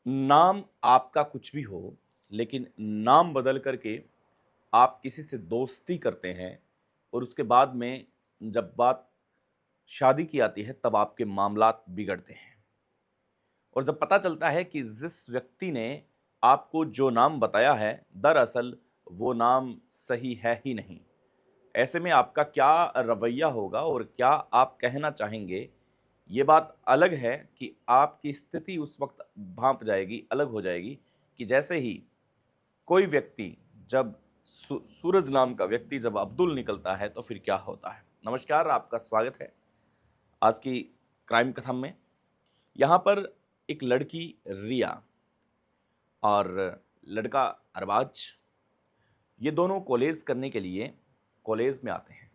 नाम आपका कुछ भी हो, लेकिन नाम बदल करके आप किसी से दोस्ती करते हैं और उसके बाद में जब बात शादी की आती है, तब आपके मामलात बिगड़ते हैं। और जब पता चलता है कि जिस व्यक्ति ने आपको जो नाम बताया है, दरअसल वो नाम सही है ही नहीं। ऐसे में आपका क्या रवैया होगा और क्या आप कहना चाहेंगे? ये बात अलग है कि आपकी स्थिति उस वक़्त भाँप जाएगी, अलग हो जाएगी कि जैसे ही कोई व्यक्ति जब सूरज नाम का व्यक्ति जब अब्दुल निकलता है, तो फिर क्या होता है? नमस्कार, आपका स्वागत है आज की क्राइम कथा में। यहाँ पर एक लड़की रिया और लड़का अरबाज, ये दोनों कॉलेज करने के लिए कॉलेज में आते हैं।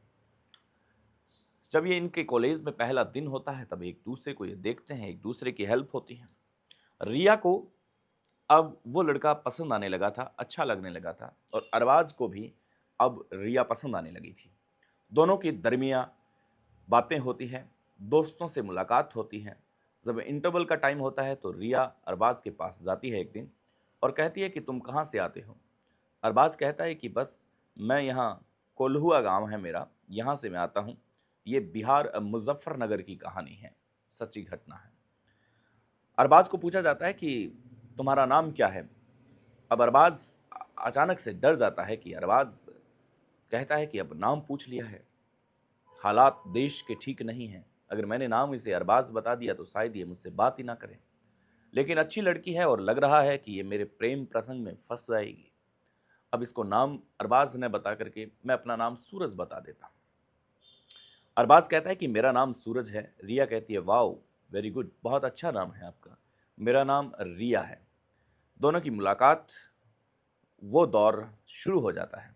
जब ये इनके कॉलेज में पहला दिन होता है, तब एक दूसरे को ये देखते हैं, एक दूसरे की हेल्प होती है। रिया को अब वो लड़का पसंद आने लगा था, अच्छा लगने लगा था और अरबाज को भी अब रिया पसंद आने लगी थी। दोनों की दरमिया बातें होती हैं, दोस्तों से मुलाकात होती है। जब इंटरवल का टाइम होता है तो रिया अरबाज के पास जाती है एक दिन और कहती है कि तुम कहाँ से आते हो? अरबाज कहता है कि बस मैं यहाँ, कोल्हुआ गांव है मेरा, यहाँ से मैं आता हूँ। ये बिहार मुजफ्फरनगर की कहानी है, सच्ची घटना है। अरबाज को पूछा जाता है कि तुम्हारा नाम क्या है? अब अरबाज अचानक से डर जाता है कि अरबाज कहता है कि अब नाम पूछ लिया है, हालात देश के ठीक नहीं हैं। अगर मैंने नाम इसे अरबाज बता दिया तो शायद ये मुझसे बात ही ना करे। लेकिन अच्छी लड़की है और लग रहा है कि ये मेरे प्रेम प्रसंग में फंस जाएगी। अब इसको नाम अरबाज ने बता करके मैं अपना नाम सूरज बता देता हूँ। अरबाज कहता है कि मेरा नाम सूरज है। रिया कहती है वाओ, वेरी गुड, बहुत अच्छा नाम है आपका। मेरा नाम रिया है। दोनों की मुलाकात, वो दौर शुरू हो जाता है।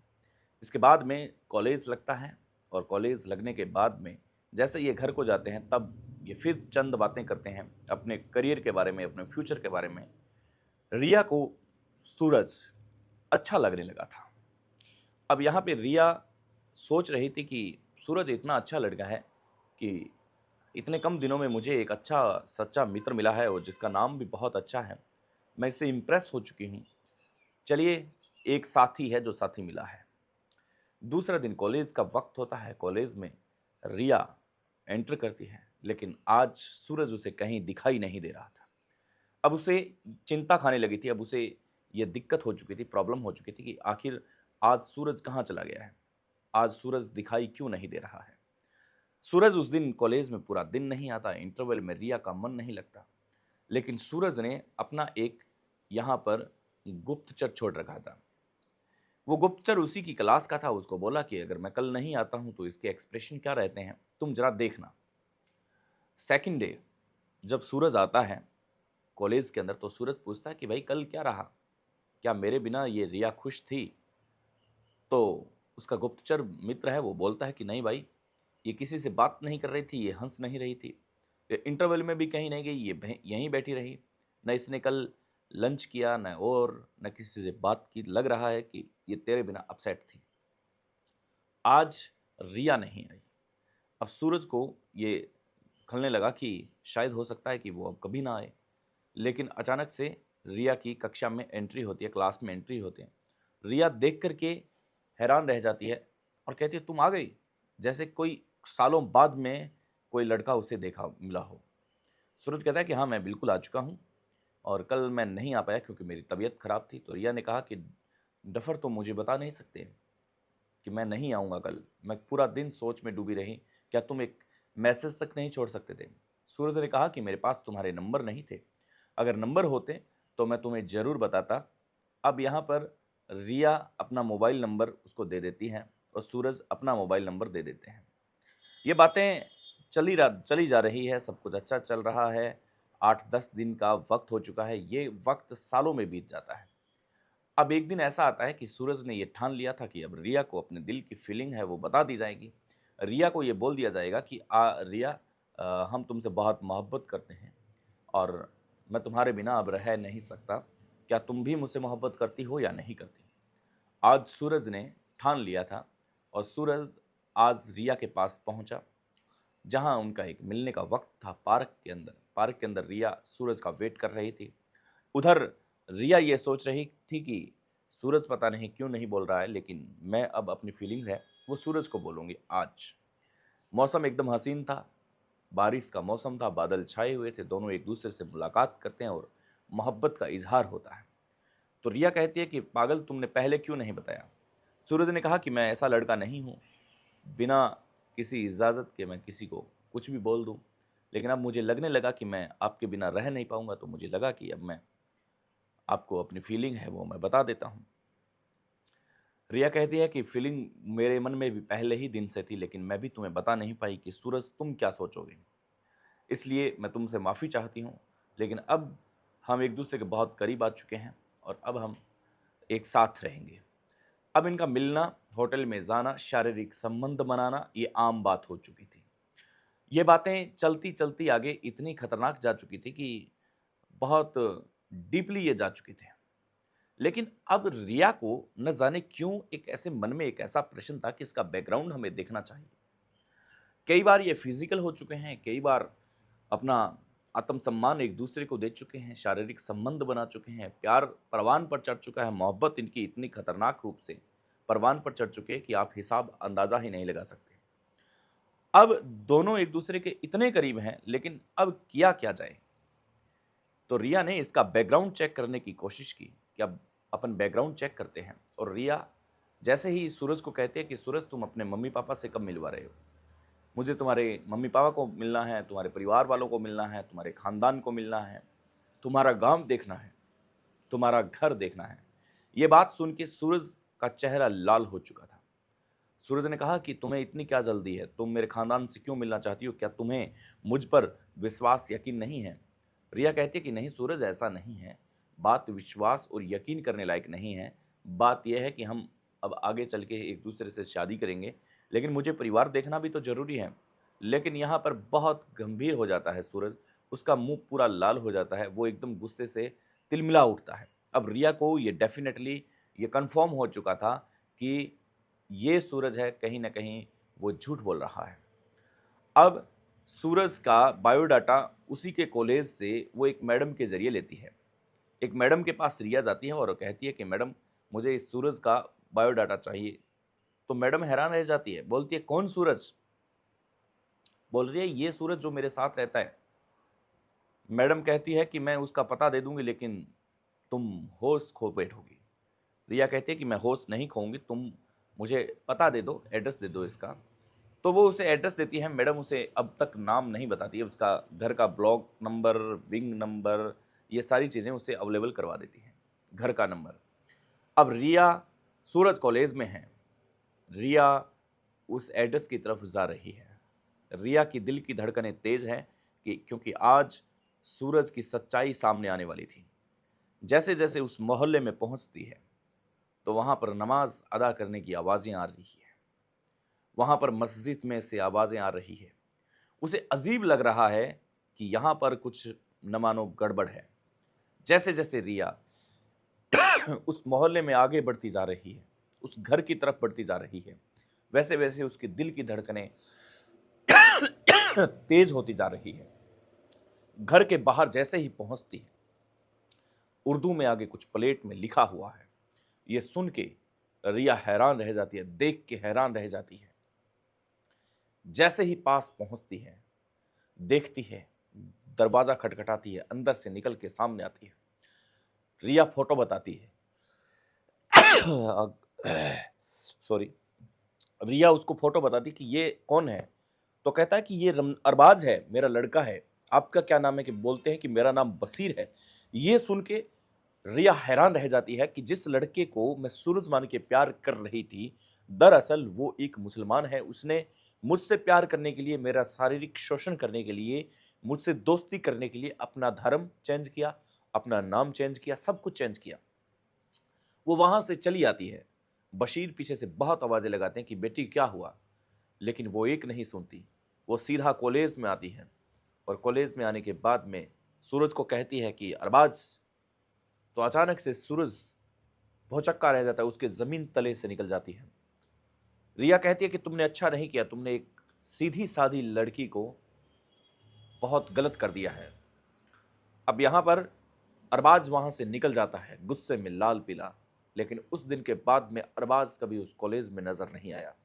इसके बाद में कॉलेज लगता है और कॉलेज लगने के बाद में जैसे ये घर को जाते हैं, तब ये फिर चंद बातें करते हैं अपने करियर के बारे में, अपने फ्यूचर के बारे में। रिया को सूरज अच्छा लगने लगा था। अब यहाँ पे रिया सोच रही थी कि सूरज इतना अच्छा लड़का है कि इतने कम दिनों में मुझे एक अच्छा सच्चा मित्र मिला है और जिसका नाम भी बहुत अच्छा है। मैं इससे इम्प्रेस हो चुकी हूँ। चलिए, एक साथी है जो साथी मिला है। दूसरा दिन कॉलेज का वक्त होता है। कॉलेज में रिया एंटर करती है, लेकिन आज सूरज उसे कहीं दिखाई नहीं दे रहा था। अब उसे चिंता खाने लगी थी। अब उसे ये दिक्कत हो चुकी थी, प्रॉब्लम हो चुकी थी कि आखिर आज सूरज कहाँ चला गया है, आज सूरज दिखाई क्यों नहीं दे रहा है। सूरज उस दिन कॉलेज में पूरा दिन नहीं आता। इंटरवल में रिया का मन नहीं लगता, लेकिन सूरज ने अपना एक यहाँ पर गुप्तचर छोड़ रखा था। वो गुप्तचर उसी की क्लास का था। उसको बोला कि अगर मैं कल नहीं आता हूं तो इसके एक्सप्रेशन क्या रहते हैं, तुम जरा देखना। सेकंड डे जब सूरज आता है कॉलेज के अंदर, तो सूरज पूछता है कि भाई कल क्या रहा, क्या मेरे बिना ये रिया खुश थी? तो उसका गुप्तचर मित्र है, वो बोलता है कि नहीं भाई, ये किसी से बात नहीं कर रही थी, ये हंस नहीं रही थी, ये इंटरवल में भी कहीं नहीं गई, ये यहीं बैठी रही। न इसने कल लंच किया, न और न किसी से बात की। लग रहा है कि ये तेरे बिना अपसेट थी। आज रिया नहीं आई। अब सूरज को ये खलने लगा कि शायद हो सकता है कि वो अब कभी ना आए। लेकिन अचानक से रिया की कक्षा में एंट्री होती है, क्लास में एंट्री होती है। रिया देख करके हैरान रह जाती है और कहती है तुम आ गई, जैसे कोई सालों बाद में कोई लड़का उसे देखा मिला हो। सूरज कहता है कि हाँ, मैं बिल्कुल आ चुका हूँ और कल मैं नहीं आ पाया क्योंकि मेरी तबीयत खराब थी। तो रिया ने कहा कि डफर, तुम मुझे बता नहीं सकते कि मैं नहीं आऊँगा कल, मैं पूरा दिन सोच में डूबी रही, क्या तुम एक मैसेज तक नहीं छोड़ सकते थे? सूरज ने कहा कि मेरे पास तुम्हारे नंबर नहीं थे, अगर नंबर होते तो मैं तुम्हें ज़रूर बताता। अब यहाँ पर रिया अपना मोबाइल नंबर उसको दे देती हैं और सूरज अपना मोबाइल नंबर दे देते हैं। ये बातें चली जा रही है, सब कुछ अच्छा चल रहा है। 8-10 दिन का वक्त हो चुका है, ये वक्त सालों में बीत जाता है। अब एक दिन ऐसा आता है कि सूरज ने ये ठान लिया था कि अब रिया को अपने दिल की फीलिंग है वो बता दी जाएगी। रिया को ये बोल दिया जाएगा कि रिया, हम तुमसे बहुत मोहब्बत करते हैं और मैं तुम्हारे बिना अब रह नहीं सकता। क्या तुम भी मुझसे मोहब्बत करती हो या नहीं करती? आज सूरज ने ठान लिया था और सूरज आज रिया के पास पहुंचा, जहां उनका एक मिलने का वक्त था पार्क के अंदर। पार्क के अंदर रिया सूरज का वेट कर रही थी। उधर रिया ये सोच रही थी कि सूरज पता नहीं क्यों नहीं बोल रहा है, लेकिन मैं अब अपनी फीलिंग्स है वो सूरज को बोलूँगी आज। मौसम एकदम हसीन था, बारिश का मौसम था, बादल छाए हुए थे, दोनों एक-दूसरे से मुलाकात करते हैं और मोहब्बत का इज़हार होता है। तो रिया कहती है कि पागल तुमने पहले क्यों नहीं बताया? सूरज ने कहा कि मैं ऐसा लड़का नहीं हूँ, बिना किसी इजाज़त के मैं किसी को कुछ भी बोल दूँ। लेकिन अब मुझे लगने लगा कि मैं आपके बिना रह नहीं पाऊँगा, तो मुझे लगा कि अब मैं आपको अपनी फीलिंग है वो मैं बता देता हूँ। रिया कहती है कि फीलिंग मेरे मन में भी पहले ही दिन से थी, लेकिन मैं भी तुम्हें बता नहीं पाई कि सूरज तुम क्या सोचोगे। इसलिए मैं तुमसे माफ़ी चाहती हूँ, लेकिन अब हम एक-दूसरे के बहुत करीब आ चुके हैं और अब हम एक साथ रहेंगे। अब इनका मिलना, होटल में जाना, शारीरिक संबंध बनाना ये आम बात हो चुकी थी। ये बातें चलती-चलती आगे इतनी खतरनाक जा चुकी थी कि बहुत डीपली ये जा चुके थे। लेकिन अब रिया को न जाने क्यों एक ऐसे मन में एक ऐसा प्रश्न था कि इसका बैकग्राउंड हमें देखना चाहिए। कई बार ये फिजिकल हो चुके हैं, कई बार अपना आत्मसम्मान एक-दूसरे को दे चुके हैं, शारीरिक संबंध बना चुके हैं, प्यार परवान पर चढ़ चुका है, मोहब्बत इनकी इतनी खतरनाक रूप से परवान पर चढ़ चुके हैं कि आप हिसाब अंदाज़ा ही नहीं लगा सकते। अब दोनों एक-दूसरे के इतने करीब हैं, लेकिन अब किया क्या जाए? तो रिया ने इसका बैकग्राउंड चेक करने की कोशिश की कि अब अपन बैकग्राउंड चेक करते हैं और रिया जैसे ही सूरज को कहती है कि सूरज तुम अपने मम्मी-पापा से कब मिलवा रहे हो? मुझे तुम्हारे मम्मी-पापा को मिलना है, तुम्हारे परिवार वालों को मिलना है, तुम्हारे खानदान को मिलना है, तुम्हारा गाँव देखना है, तुम्हारा घर देखना है। ये बात सुन के सूरज का चेहरा लाल हो चुका था। सूरज ने कहा कि तुम्हें इतनी क्या जल्दी है? तुम मेरे खानदान से क्यों मिलना चाहती हो? क्या तुम्हें मुझ पर विश्वास, यकीन नहीं है? रिया कहती है कि नहीं सूरज ऐसा नहीं है। बात विश्वास और यकीन करने लायक नहीं है। बात यह है कि हम अब आगे चल के एक-दूसरे से शादी करेंगे, लेकिन मुझे परिवार देखना भी तो ज़रूरी है। लेकिन यहाँ पर बहुत गंभीर हो जाता है सूरज, उसका मुँह पूरा लाल हो जाता है, वो एकदम गुस्से से तिलमिला उठता है। अब रिया को ये डेफ़िनेटली ये कन्फ़र्म हो चुका था कि ये सूरज है, कहीं न कहीं वो झूठ बोल रहा है। अब सूरज का बायोडाटा उसी के कॉलेज से वो एक मैडम के ज़रिए लेती है। एक मैडम के पास रिया जाती है और कहती है कि मैडम मुझे इस सूरज का बायोडाटा चाहिए। तो मैडम हैरान रह जाती है, बोलती है कौन सूरज? बोल रही है ये सूरज जो मेरे साथ रहता है। मैडम कहती है कि मैं उसका पता दे दूँगी, लेकिन तुम होश खो बैठोगी। रिया कहती है कि मैं होश नहीं खोऊँगी, तुम मुझे पता दे दो, एड्रेस दे दो इसका। तो वो उसे एड्रेस देती है, मैडम उसे अब तक नाम नहीं बताती है, उसका घर का ब्लॉक नंबर, विंग नंबर, ये सारी चीज़ें उसे अवेलेबल करवा देती हैं, घर का नंबर। अब रिया सूरज कॉलेज में है, रिया उस एड्रेस की तरफ जा रही है। रिया की दिल की धड़कनें तेज़ हैं कि क्योंकि आज सूरज की सच्चाई सामने आने वाली थी। जैसे-जैसे उस मोहल्ले में पहुँचती है, तो वहाँ पर नमाज़ अदा करने की आवाज़ें आ रही हैं। वहाँ पर मस्जिद में से आवाज़ें आ रही है। उसे अजीब लग रहा है कि यहाँ पर कुछ न मानो गड़बड़ है। जैसे-जैसे रिया उस मोहल्ले में आगे बढ़ती जा रही है, उस घर की तरफ बढ़ती जा रही है, वैसे-वैसे उसके दिल की धड़कनें तेज़ होती जा रही है। घर के बाहर जैसे ही पहुँचती है, उर्दू में आगे कुछ प्लेट में लिखा हुआ है। ये सुन के रिया हैरान रह जाती है, देख के हैरान रह जाती है। जैसे ही पास पहुँचती है, देखती है, दरवाज़ा खटखटाती है, अंदर से निकल के सामने आती है। रिया फ़ोटो बताती है। सॉरी। रिया उसको फ़ोटो बताती कि ये कौन है? तो कहता है कि ये अरबाज़ है, मेरा लड़का है। आपका क्या नाम है? कि बोलते हैं कि मेरा नाम बशीर है। ये सुन के रिया हैरान रह जाती है कि जिस लड़के को मैं सूरज मान के प्यार कर रही थी, दरअसल वो एक मुसलमान है। उसने मुझसे प्यार करने के लिए, मेरा शारीरिक शोषण करने के लिए, मुझसे दोस्ती करने के लिए अपना धर्म चेंज किया, अपना नाम चेंज किया, सब कुछ चेंज किया। वो वहाँ से चली आती है। बशीर पीछे से बहुत आवाज़ें लगाते हैं कि बेटी क्या हुआ? लेकिन वो एक नहीं सुनती। वो सीधा कॉलेज में आती है और कॉलेज में आने के बाद में सूरज को कहती है कि अरबाज़, तो अचानक से सूरज भौचक्का रह जाता है, उसके ज़मीन तले से निकल जाती है। रिया कहती है कि तुमने अच्छा नहीं किया, तुमने एक सीधी-सादी लड़की को बहुत गलत कर दिया है। अब यहाँ पर अरबाज वहाँ से निकल जाता है गुस्से में लाल पीला, लेकिन उस दिन के बाद में अरबाज कभी उस कॉलेज में नजर नहीं आया।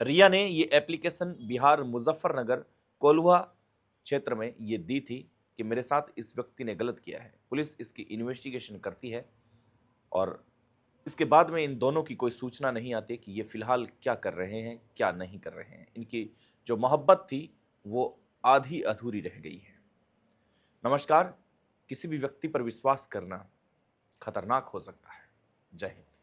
रिया ने ये एप्लीकेशन बिहार मुजफ्फरनगर कोल्हुआ क्षेत्र में ये दी थी कि मेरे साथ इस व्यक्ति ने गलत किया है। पुलिस इसकी इन्वेस्टिगेशन करती है और इसके बाद में इन दोनों की कोई सूचना नहीं आती कि ये फिलहाल क्या कर रहे हैं, क्या नहीं कर रहे हैं। इनकी जो मोहब्बत थी वो आधी अधूरी रह गई है। नमस्कार। किसी भी व्यक्ति पर विश्वास करना खतरनाक हो सकता है। जय हिंद।